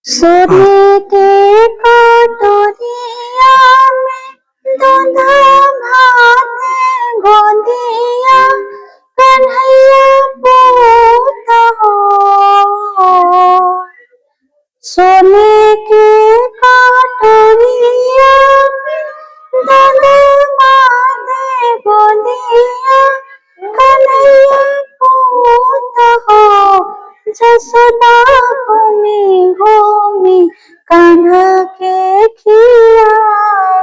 सोने के कटोरिया में दूध भात गोदिया कन्हैया पूत हो। सोने के कटोरिया में दूध भात गोदिया कन्हैया पूत हो। जसोदा घूमी घूमी कान्हा के खियावेली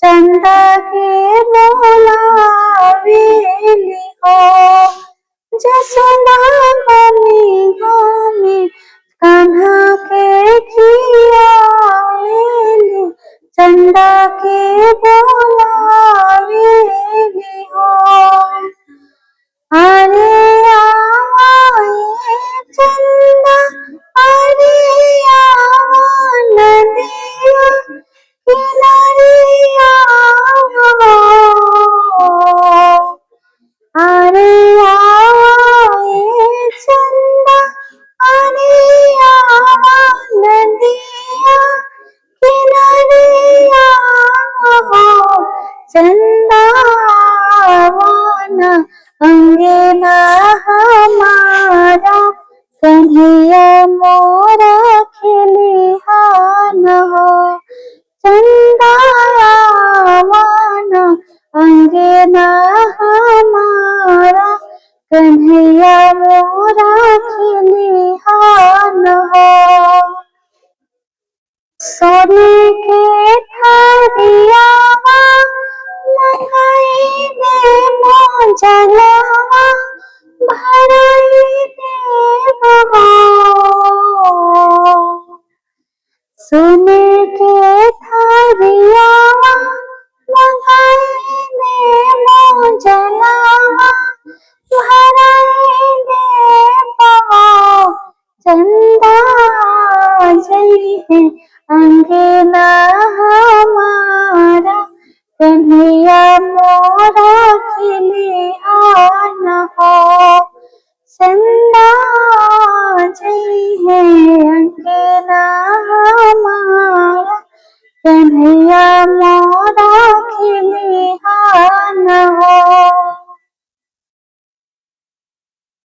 चंदा के बोलावेली हो। जसोदा घूमी घूमी कान्हा के खियावेली चंदा के बोलावेली हो। अरे आवा ये चंदा